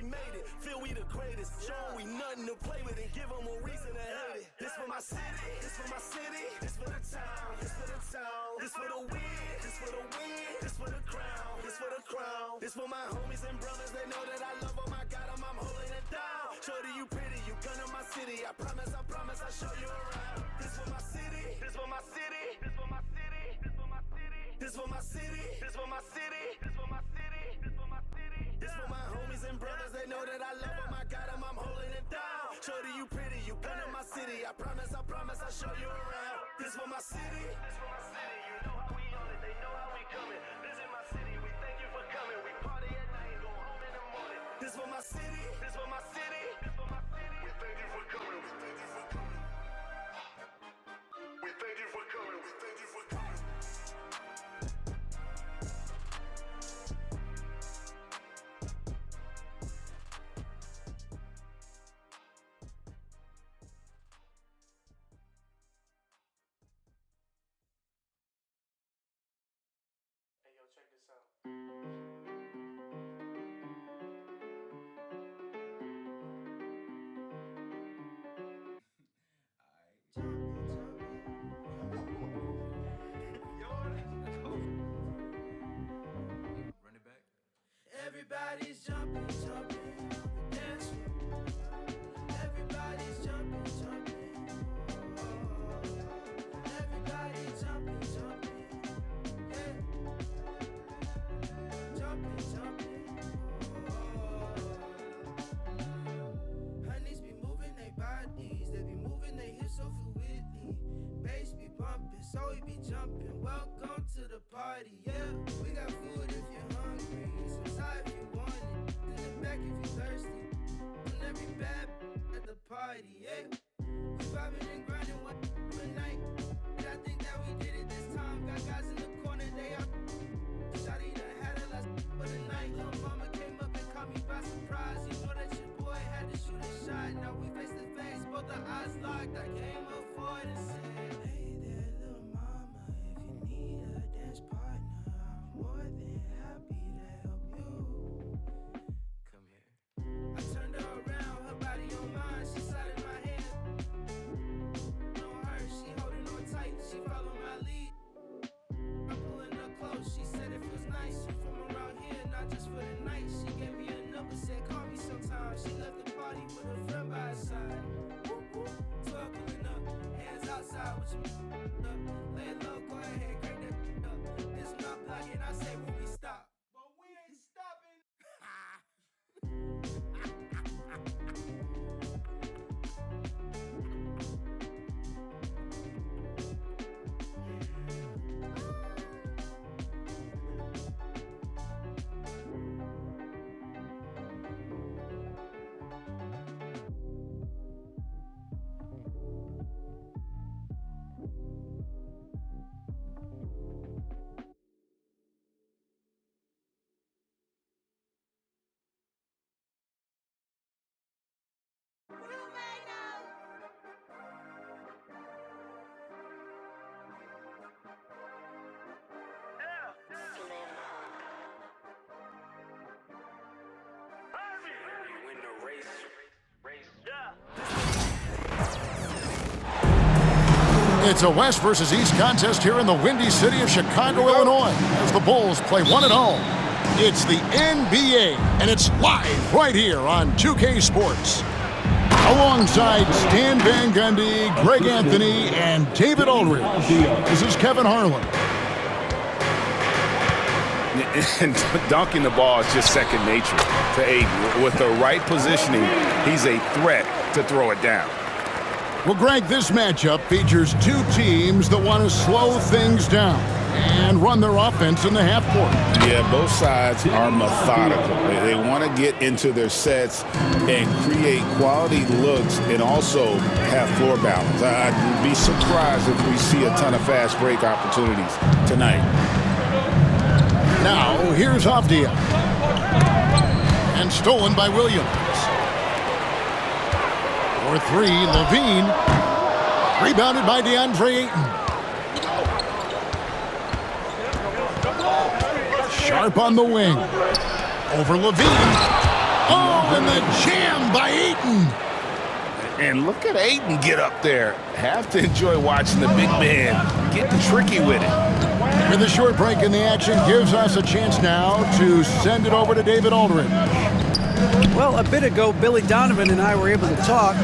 we made it. Feel we the greatest. Show 'em we nothing to play with and give 'em a reason to hate it. This for my city, this for my city, this for the town, this for the town, this for the win, this for the win, this for the crown, this for the crown. This for my homies and brothers, they know that I love 'em, I got 'em, I'm holding it down. Shorty, you pretty, you come to my city. I promise, I'll show you around. This for my city, this for my city, this for my city, this for my city, this for my city, this for my city, this for my city, this for my city. This for my homies and brothers, they know that I love 'em, I got 'em, I'm holding it down. Shorty, you pretty, you come to my city. I promise, I'll show you around. This for my city, this for my city. You know how we on it, they know how we coming. Visit my city, we thank you for coming. We party at night, go home in the morning. This for my city, this for my city, this for my city. We thank you for coming, we thank you for coming. We thank you for coming, we thank you for coming. Hey, yo, check this out. Run it back. Everybody's jumping, jumping, dance. Everybody's jumping, jumping. Everybody's jumping, jumping. Yeah. Jumping, jumping. Honeys be moving their bodies, they be moving their hips so fluidly. Bass be bumping, so we be jumping. Welcome to the party, yeah. We got food if you're hungry, some side if you want it, in the back if you're thirsty. And every bad at the party, yeah. We vibing and grinding one night, and I think that we did it this time. Got guys in the corner, they out. Shawty done had a last for the night. Lil' mama came up and caught me by surprise. You know that your boy had to shoot a shot. Now we face to face, both our eyes locked. I came up for it and said, hey there, little mama, if you need a dance partner, I'm more than happy to help you. Come here. I turned her around, her body on mine, she slid in my hand. On her, she holding on tight, she follow my lead. I'm pulling her close, she said it feels nice. You from around here, not just for the night. She gave me a number, said call me sometime. She left the party with her friend by her side. 12 pulling up, hands outside with your up. Lay it low, go ahead, crank that up. This my block and I say when we stop. But we ain't stopping. It's a West versus East contest here in the windy city of Chicago, Illinois, as the Bulls play one at home. It's the NBA, and it's live right here on 2K Sports. Alongside Stan Van Gundy, Greg Anthony, and David Aldridge, this is Kevin Harlan. And dunking the ball is just second nature to Aiden. With the right positioning, he's a threat to throw it down. Well, Greg, this matchup features two teams that want to slow things down and run their offense in the half court. Yeah, both sides are methodical. They want to get into their sets and create quality looks and also have floor balance. I'd be surprised if we see a ton of fast break opportunities tonight. Now, here's Avdia. And stolen by Williams. For three, Levine. Rebounded by DeAndre Ayton. Sharp on the wing. Over Levine. Oh, and the jam by Ayton. And look at Ayton get up there. Have to enjoy watching the big man getting tricky with it. And the short break in the action gives us a chance now to send it over to David Aldridge. Well, a bit ago, Billy Donovan and I were able to talk.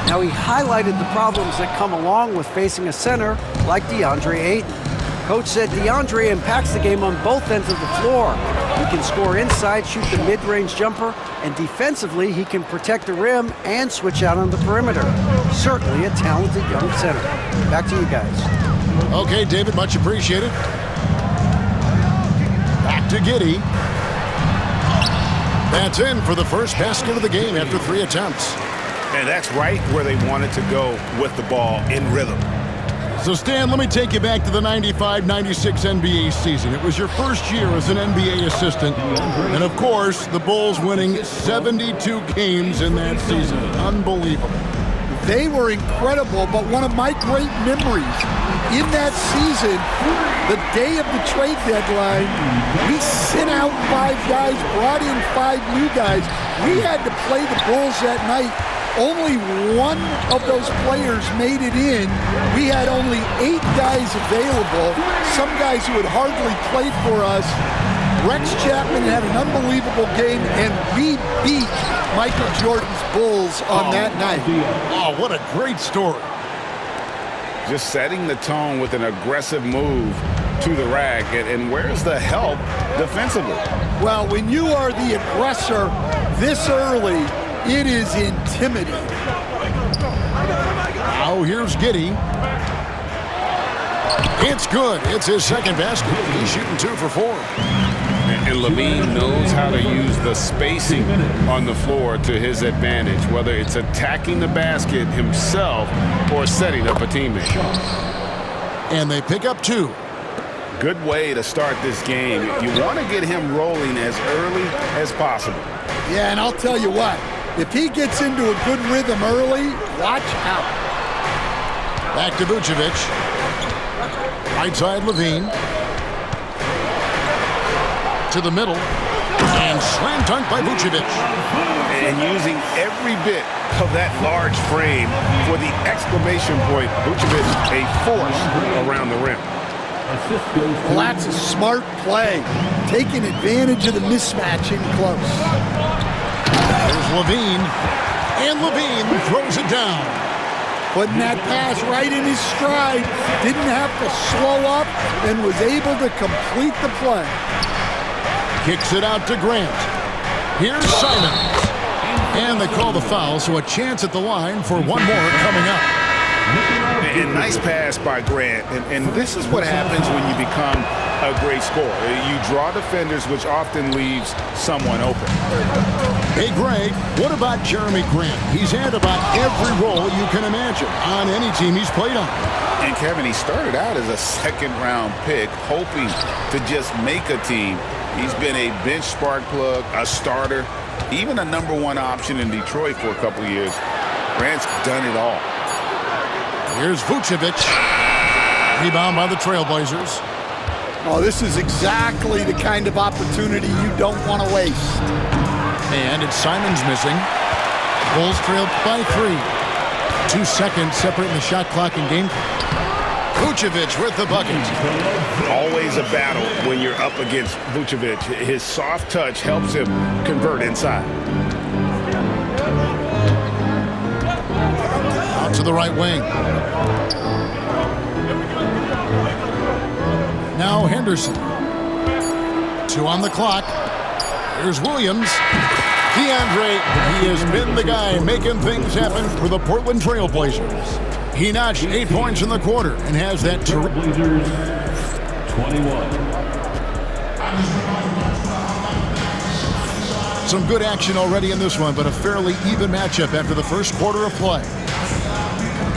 Now, he highlighted the problems that come along with facing a center like DeAndre Ayton. Coach said DeAndre impacts the game on both ends of the floor. He can score inside, shoot the mid-range jumper, and defensively, he can protect the rim and switch out on the perimeter. Certainly a talented young center. Back to you guys. Okay, David, much appreciated. Back to Giddey. That's in for the first basket of the game after 3 attempts. And that's right where they wanted to go with the ball, in rhythm. So, Stan, let me take you back to the 95-96 NBA season. It was your first year as an NBA assistant. And, of course, the Bulls winning 72 games in that season. Unbelievable. They were incredible, but one of my great memories in that season, the day of the trade deadline, we sent out 5 guys, brought in 5 new guys. We had to play the Bulls that night. Only one of those players made it in. We had only 8 guys available, some guys who had hardly played for us. Rex Chapman had an unbelievable game, and we beat Michael Jordan's Bulls on that night. Oh, what a great story. Just setting the tone with an aggressive move to the rack. And where's the help defensively? Well, when you are the aggressor this early, it is intimidating. Now here's Giddey. It's good. It's his second basket. He's shooting 2 for 4. And LaVine knows how to use the spacing on the floor to his advantage, whether it's attacking the basket himself or setting up a teammate. And they pick up 2. Good way to start this game. You want to get him rolling as early as possible. Yeah, and I'll tell you what, if he gets into a good rhythm early, watch out. Back to Vucevic. Right side, LaVine. To the middle. And slam dunk by Vucevic. And using every bit of that large frame for the exclamation point. Vucevic, a force around the rim. Well, that's a smart play, taking advantage of the mismatch in close. There's LaVine. And LaVine throws it down. Putting that pass right in his stride. Didn't have to slow up and was able to complete the play. Kicks it out to Grant. Here's Simons. And they call the foul, so a chance at the line for one more coming up. And nice pass by Grant. And this is what happens when you become a great scorer. You draw defenders, which often leaves someone open. Hey, Greg, what about Jeremy Grant? He's had about every role you can imagine on any team he's played on. And, Kevin, he started out as a second-round pick, hoping to just make a team. He's been a bench spark plug, a starter, even a #1 option in Detroit for a couple of years. Grant's done it all. Here's Vucevic. Rebound by the Trailblazers. Oh, this is exactly the kind of opportunity you don't want to waste. And it's Simons missing. Bulls trail by 3. 2 seconds separating the shot clock and game clock. Vucevic with the bucket. Always a battle when you're up against Vucevic. His soft touch helps him convert inside. Out to the right wing. Now Henderson. 2 on the clock. Here's Williams. DeAndre, he has been the guy making things happen for the Portland Trailblazers. He notched 8 points in the quarter and has that Trailblazers 21. Some good action already in this one, but a fairly even matchup after the first quarter of play.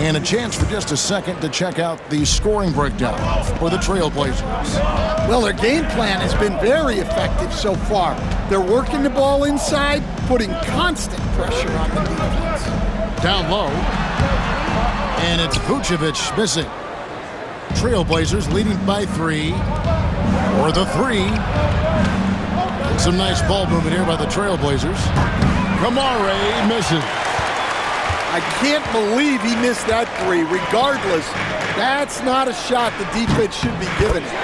And a chance for just a second to check out the scoring breakdown for the Trailblazers. Well, their game plan has been very effective so far. They're working the ball inside, putting constant pressure on the defense. Down low. And it's Vucevic missing. Trailblazers leading by 3. Or the 3. Some nice ball movement here by the Trailblazers. Kamare misses. I can't believe he missed that three. Regardless, that's not a shot the defense should be giving it.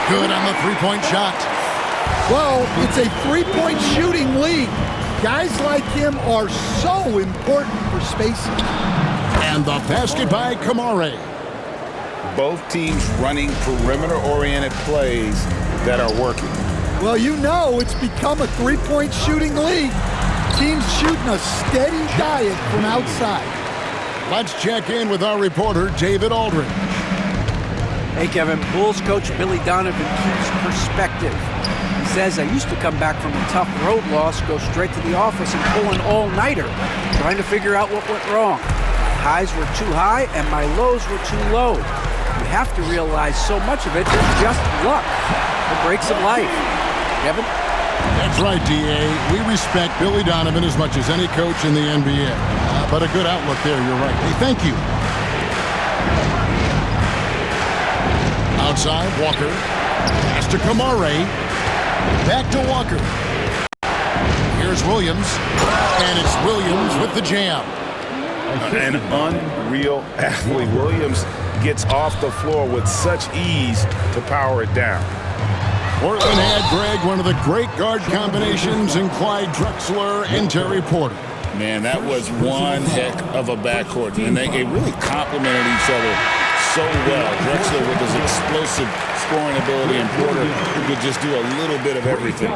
Good on the three-point shot. Well, it's a three-point shooting league. Guys like him are so important for spacing. And the basket by Kamare. Both teams running perimeter-oriented plays that are working. Well, you know it's become a three-point shooting league. Teams shooting a steady diet from outside. Let's check in with our reporter, David Aldridge. Hey, Kevin. Bulls coach Billy Donovan keeps perspective. He says, I used to come back from a tough road loss, go straight to the office and pull an all-nighter, trying to figure out what went wrong. My highs were too high and my lows were too low. You have to realize so much of it is just luck. The breaks of life. Kevin? That's right, D.A. We respect Billy Donovan as much as any coach in the NBA. But a good outlook there, you're right. Hey, thank you. Outside, Walker. Pass to Kamare. Back to Walker. Here's Williams. And it's Williams with the jam. An unreal athlete. Williams gets off the floor with such ease to power it down. Portland had, Greg, one of the great guard combinations in Clyde Drexler and Terry Porter. Man, that was one heck of a backcourt, and they really complemented each other so well. Drexler with his explosive scoring ability, and Porter who could just do a little bit of everything.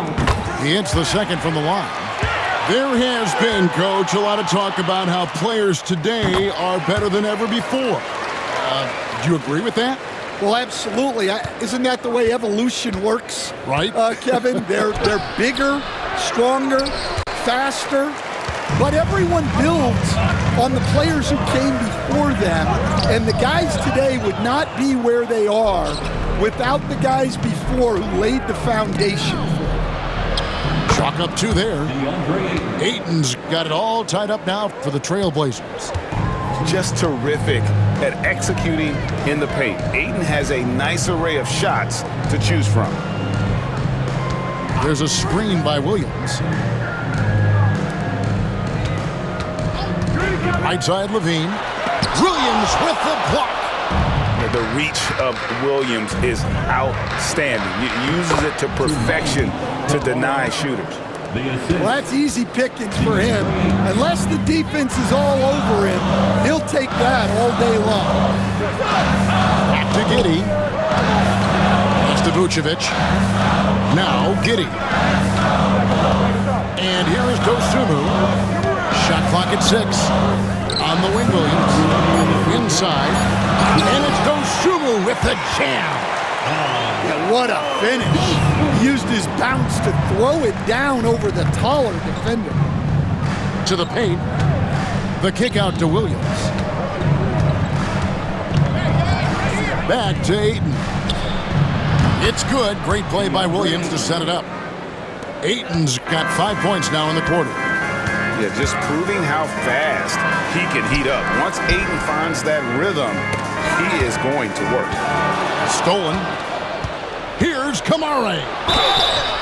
He hits the second from the line. There has been, Coach, a lot of talk about how players today are better than ever before. Do you agree with that? Well, absolutely. Isn't that the way evolution works? Right. Kevin, they're bigger, stronger, faster, but everyone builds on the players who came before them, and the guys today would not be where they are without the guys before who laid the foundation for it. Chalk up two there. Ayton's got it all tied up now for the Trailblazers. Just terrific at executing in the paint. Ayton has a nice array of shots to choose from. There's a screen by Williams. Right side, Levine. Williams with the block. The reach of Williams is outstanding. He uses it to perfection to deny shooters. Well, that's easy pickings for him. Unless the defense is all over him, he'll take that all day long. Back to Giddey. Pass to Vucevic. Now Giddey. And here is Dosunmu. Shot clock at 6. On the wing, Williams. Inside. And it's Dosunmu with the jam. Yeah, what a finish. He used his bounce to throw it down over the taller defender. To the paint. The kick out to Williams. Back to Ayton. It's good. Great play by Williams to set it up. Ayton's got 5 points now in the quarter. Yeah, just proving how fast he can heat up. Once Ayton finds that rhythm, he is going to work. Stolen. Here's Kamare.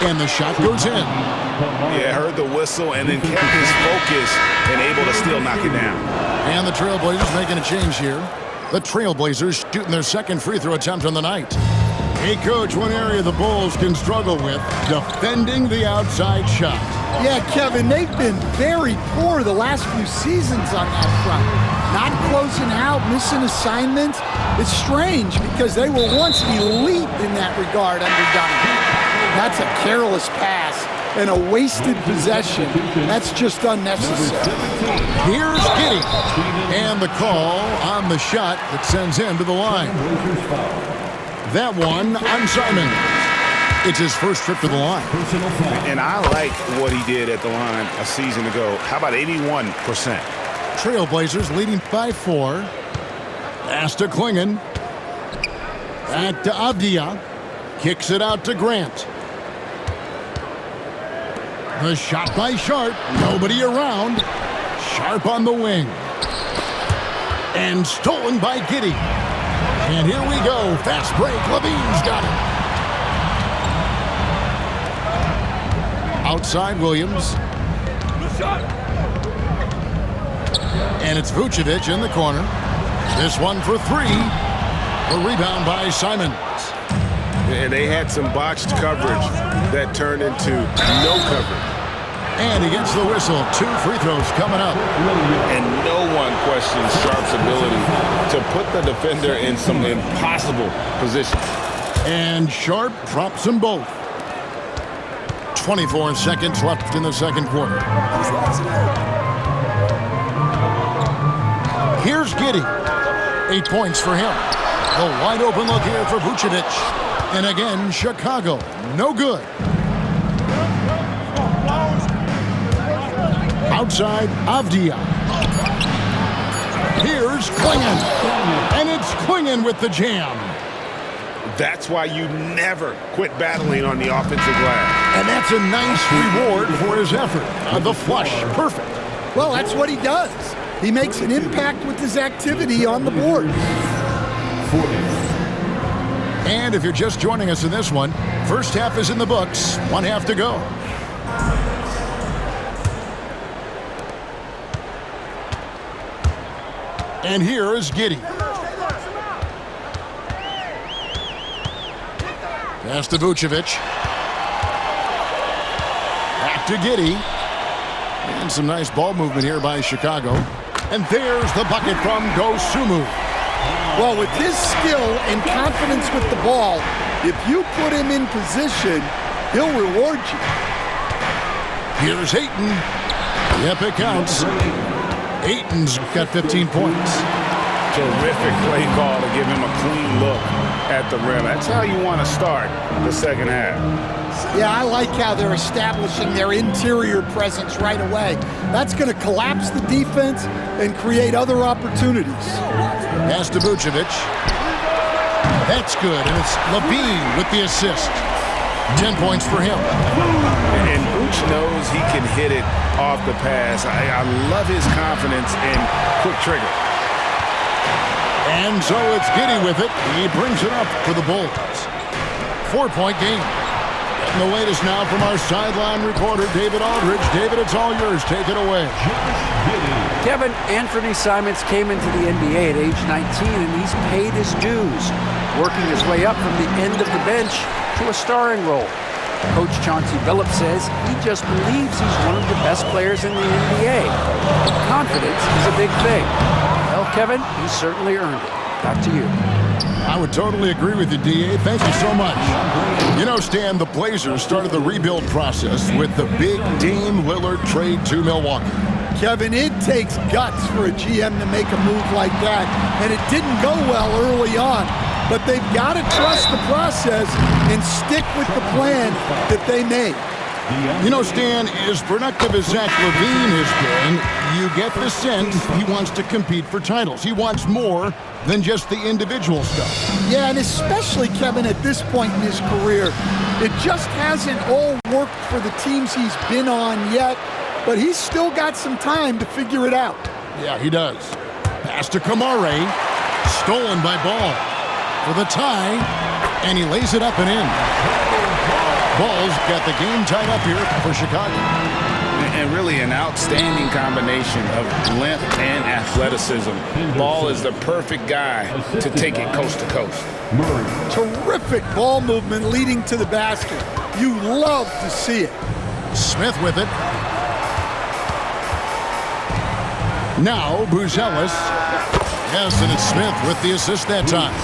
And the shot goes in. Yeah, heard the whistle and then kept his focus and able to still knock it down. And the Trailblazers making a change here. The Trailblazers shooting their second free throw attempt on the night. Hey, Coach, one area the Bulls can struggle with, defending the outside shot. Yeah, Kevin, they've been very poor the last few seasons on that front. Not closing out, missing assignments. It's strange because they were once elite in that regard under Donovan. That's a careless pass and a wasted possession. That's just unnecessary. Here's Giddey. And the call on the shot that sends him to the line. That one on Simon. It's his first trip to the line. And I like what he did at the line a season ago. How about 81%? Trailblazers leading by 4. Pass to Klingon. Back to Avdia. Kicks it out to Grant. The shot by Sharp. Nobody around. Sharp on the wing. And stolen by Giddey. And here we go. Fast break. Levine's got it. Outside Williams. And it's Vucevic in the corner. This one for three. The rebound by Simons. And they had some botched coverage that turned into no coverage. And he gets the whistle. 2 free throws coming up. And no one questions Sharp's ability to put the defender in some impossible positions. And Sharp drops them both. 24 seconds left in the second quarter. Here's Giddey. 8 points for him. The wide open look here for Vucevic. And again, Chicago, no good. Outside, Avdia. Here's Klingon. And it's Klingon with the jam. That's why you never quit battling on the offensive glass. And that's a nice reward for his effort. The flush, perfect. Well, that's what he does. He makes an impact with his activity on the board. And if you're just joining us in this one, first half is in the books, 1 half to go. And here is Giddey. Pass to Vucevic. Back to Giddey. And some nice ball movement here by Chicago. And there's the bucket from Dosunmu. Well, with his skill and confidence with the ball, if you put him in position, he'll reward you. Here's Ayton. Yep, it counts. Ayton's got 15 points. Terrific play call to give him a clean look at the rim. That's how you want to start the second half. Yeah, I like how they're establishing their interior presence right away. That's going to collapse the defense and create other opportunities. Pass to Vucevic. That's good, and it's Levine with the assist. 10 points for him. And Vooch knows he can hit it off the pass. I love his confidence and quick trigger. And so it's Giddey with it. He brings it up for the Bulls. 4-point game. And the latest now from our sideline reporter, David Aldridge. David, it's all yours. Take it away. Kevin, Anthony Simons came into the NBA at age 19, and he's paid his dues, working his way up from the end of the bench to a starring role. Coach Chauncey Billups says he just believes he's one of the best players in the NBA. Confidence is a big thing. Well, Kevin, he certainly earned it. Back to you. I would totally agree with you, D.A. Thank you so much. You know, Stan, the Blazers started the rebuild process with the big Dame Lillard trade to Milwaukee. Kevin, it takes guts for a GM to make a move like that, and it didn't go well early on. But they've got to trust the process and stick with the plan that they made. You know, Stan, as productive as Zach LaVine has been, you get the sense he wants to compete for titles. He wants more than just the individual stuff. Yeah, and especially, Kevin, at this point in his career, it just hasn't all worked for the teams he's been on yet, but he's still got some time to figure it out. Yeah, he does. Pass to Kamare, stolen by Ball for the tie, and he lays it up and in. Ball's got the game tied up here for Chicago. And really an outstanding combination of length and athleticism. Ball is the perfect guy to take it coast to coast. Terrific ball movement leading to the basket. You love to see it. Smith with it. Now Buzelis. Yes, and it's Smith with the assist that time.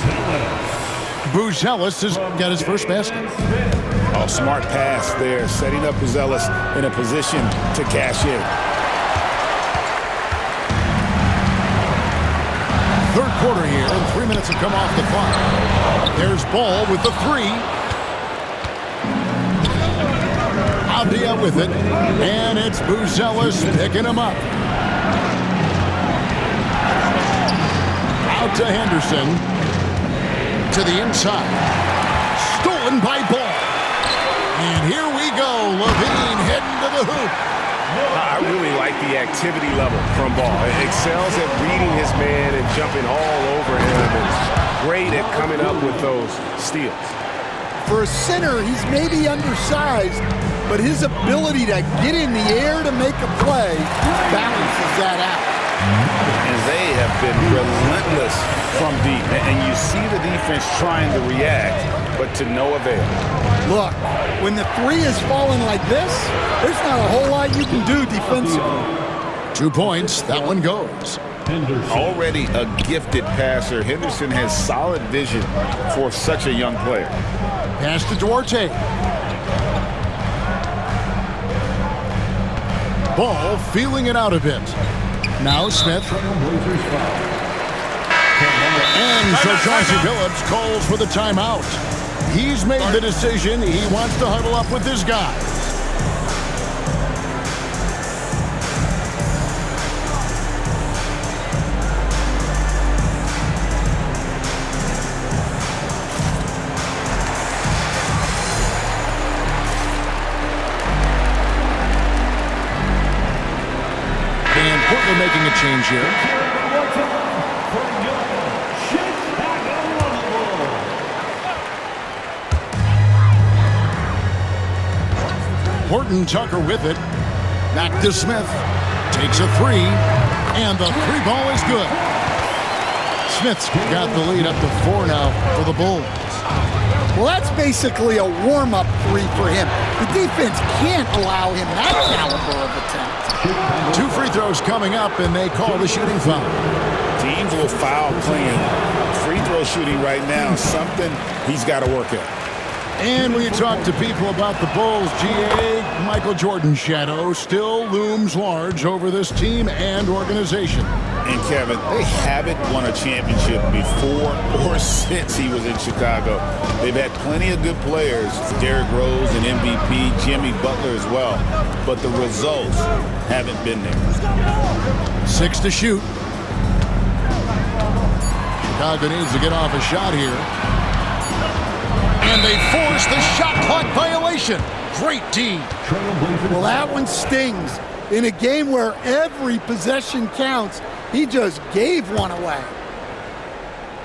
Buzelis has got his first basket. Oh, smart pass there, setting up Buzelis in a position to cash in. Third quarter here, and 3 minutes have come off the clock. There's Ball with the three. Avdia with it, and it's Buzelis picking him up. Out to Henderson. To the inside. Stolen by Ball. And here we go. LaVine heading to the hoop. I really like the activity level from Ball. It excels at reading his man and jumping all over him. And great at coming up with those steals. For a center, he's maybe undersized, but his ability to get in the air to make a play balances that out. And they have been relentless from deep. And you see the defense trying to react, but to no avail. Look, when the three is falling like this, there's not a whole lot you can do defensively. 2 points. That one goes. Already a gifted passer, Henderson has solid vision for such a young player. Pass to Duarte. Ball feeling it out a bit. Now Smith. And so Chauncey Billups calls for the timeout. He's made the decision. He wants to huddle up with his guys. And Portland making a change here. Horton Tucker with it. Back to Smith. Takes a three. And the three ball is good. Smith's got the lead up to 4 now for the Bulls. Well, that's basically a warm-up three for him. The defense can't allow him that caliber of attempt. 2 free throws coming up, and they call the shooting foul. Teams will foul playing free throw shooting right now. Something he's got to work at. And when you talk to people about the Bulls, GA, Michael Jordan's shadow still looms large over this team and organization. And Kevin, they haven't won a championship before or since he was in Chicago. They've had plenty of good players, Derrick Rose and MVP, Jimmy Butler as well, but the results haven't been there. 6 to shoot. Chicago needs to get off a shot here. And they force the shot clock violation. Great D. Well, that one stings. In a game where every possession counts, he just gave one away.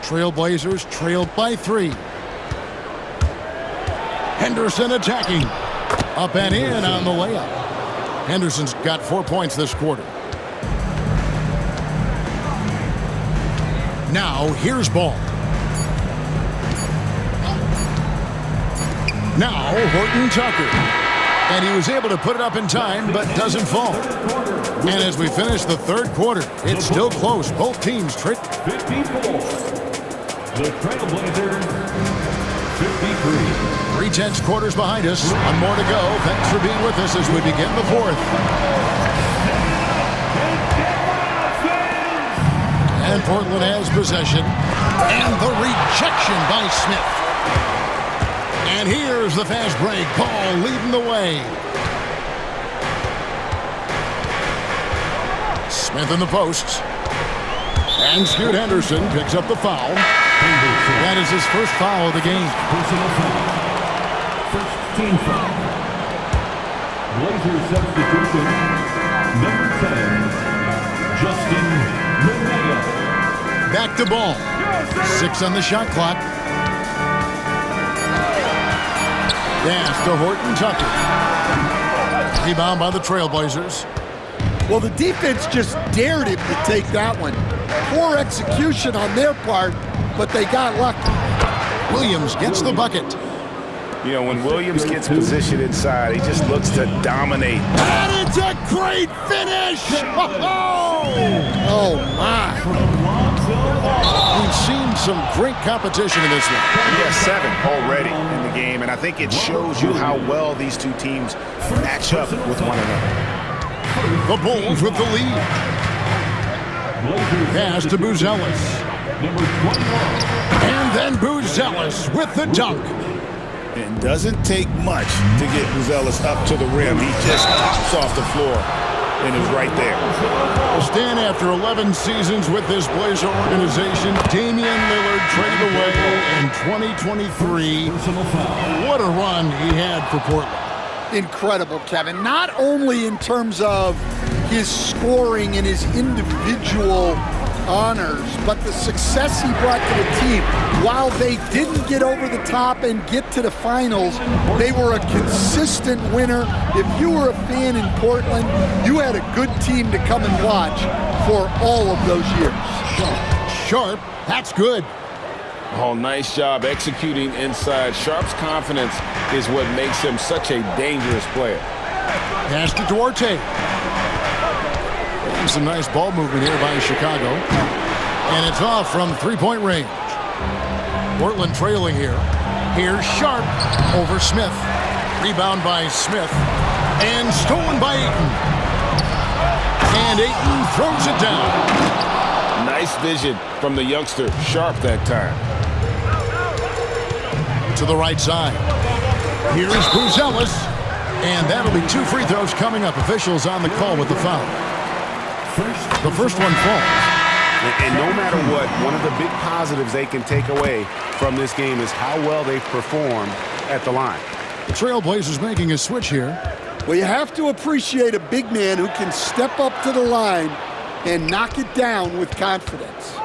Trailblazers trailed by 3. Henderson attacking. Up and in on the layup. Henderson's got 4 points this quarter. Now, here's Ball. Now, Horton Tucker. And he was able to put it up in time, but doesn't fall. And as we finish the third quarter, it's still close. Both teams trick. 54. The Trailblazers, 53. 3/10 quarters behind us. One more to go. Thanks for being with us as we begin the fourth. And Portland has possession. And the rejection by Smith. And here's the fast break. Ball leading the way. Smith in the posts. And Scoot Henderson picks up the foul. That is his first foul of the game. Personal foul. First team foul. Blazers substitution. Number 10, Justin Minaya. Back to Ball. 6 on the shot clock. Pass to Horton Tucker. Rebound by the Trailblazers. Well, the defense just dared him to take that one. Poor execution on their part, but they got lucky. Williams gets the bucket. You know, when Williams gets positioned inside, he just looks to dominate. And it's a great finish! Oh, my. We've seen some great competition in this one. Yeah, 7 already in the game, and I think it shows you how well these two teams match up with one another. The Bulls with the lead. Pass to Buzelis. Number 21. And then Buzelis with the dunk. It doesn't take much to get Buzelis up to the rim. He just pops off the floor and is right there. Stan, after 11 seasons with this Blazer organization, Damian Lillard traded away in 2023. What a run he had for Portland. Incredible, Kevin. Not only in terms of his scoring and his individual honors, but the success he brought to the team, while they didn't get over the top and get to the finals, they were a consistent winner. If you were a fan in Portland, you had a good team to come and watch for all of those years. Sharp, that's good. Oh, nice job executing inside. Sharp's confidence is what makes him such a dangerous player. Pass to Duarte. Some nice ball movement here by Chicago. And it's off from three-point range. Portland trailing here. Here's Sharp over Smith. Rebound by Smith. And stolen by Ayton. And Ayton throws it down. Nice vision from the youngster, Sharp, that time. To the right side. Here's Buzelis. And that'll be 2 free throws coming up. Officials on the call with the foul. The first one falls. And no matter what, one of the big positives they can take away from this game is how well they've performed at the line. The Trailblazers making a switch here. Well, you have to appreciate a big man who can step up to the line and knock it down with confidence.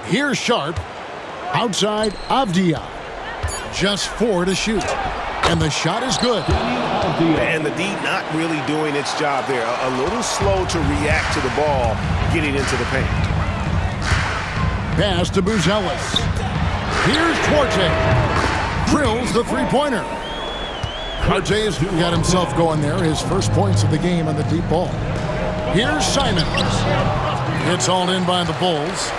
Here's Sharp. Outside Avdia. Just 4 to shoot. And the shot is good. And the D not really doing its job there. A little slow to react to the ball getting into the paint. Pass to Buzelis. Here's Duarte. Drills the three-pointer. Duarte's got himself going there. His first points of the game on the deep ball. Here's Simons. It's hauled in by the Bulls.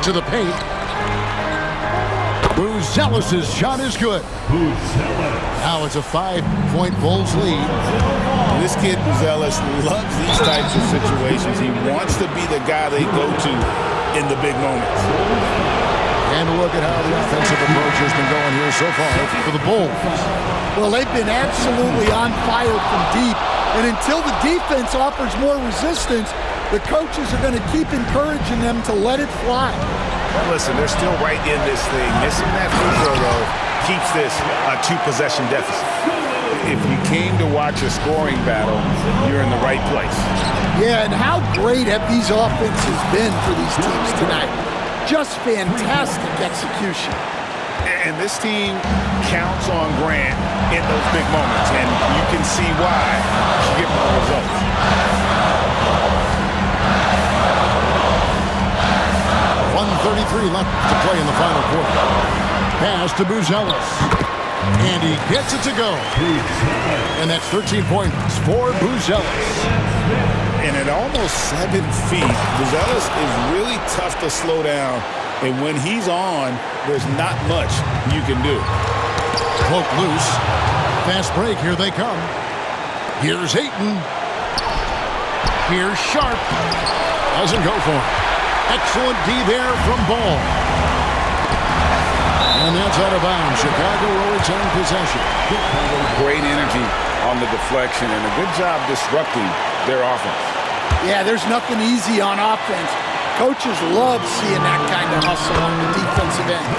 To the paint. Buzelis' shot is good. Now it's a 5-point Bulls lead. This kid, Buzelis, loves these types of situations. He wants to be the guy they go to in the big moments. And look at how the offensive approach has been going here so far for the Bulls. Well, they've been absolutely on fire from deep. And until the defense offers more resistance, the coaches are going to keep encouraging them to let it fly. Listen, they're still right in this thing. Missing that free throw, though, keeps this a 2-possession deficit. If you came to watch a scoring battle, you're in the right place. Yeah, and how great have these offenses been for these teams tonight? Just fantastic execution. And this team counts on Grant in those big moments, and you can see why you get more results. .133 left to play in the final quarter. Pass to Buzelis. And he gets it to go. And that's 13 points for Buzelis. And at almost 7 feet, Buzelis is really tough to slow down. And when he's on, there's not much you can do. Poke loose. Fast break. Here they come. Here's Ayton. Here's Sharp. Doesn't go for it. Excellent D there from Ball. And that's out of bounds. Chicago will return possession. Great energy on the deflection and a good job disrupting their offense. Yeah, there's nothing easy on offense. Coaches love seeing that kind of hustle on the defensive end.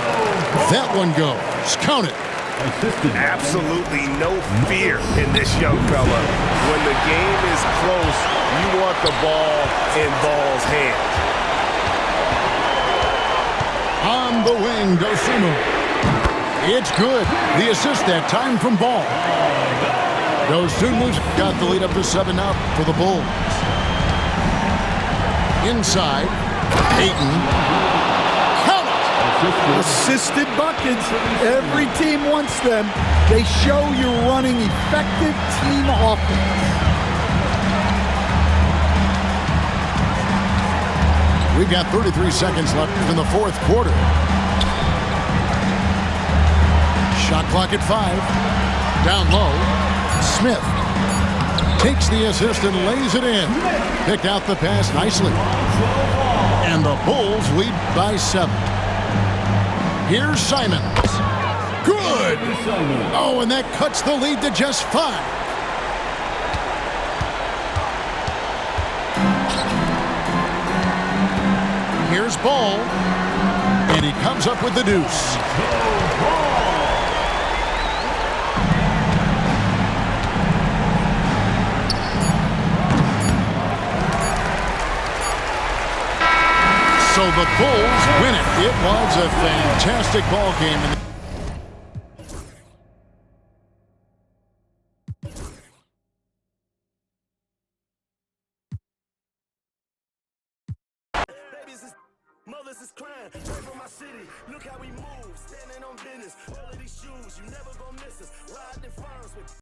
That one goes. Count it. Absolutely no fear in this young fella. When the game is close, you want the ball in Ball's hands. On the wing, Dosunmu. It's good. The assist that time from Ball. Dosunmu's got the lead up to 7 now for the Bulls. Inside, Ayton. Count it! Assisted buckets. Every team wants them. They show you're running effective team offense. We've got 33 seconds left in the fourth quarter. Shot clock at 5. Down low. Smith takes the assist and lays it in. Picked out the pass nicely. And the Bulls lead by 7. Here's Simons. Good! Oh, and that cuts the lead to just 5. Here's Ball, and he comes up with the deuce. So the Bulls win it. It was a fantastic ball game. Babies is mothers is crying. Pray for my city. Look how we move. Standing on business. All of these shoes, you never gonna miss us. Riding in farms with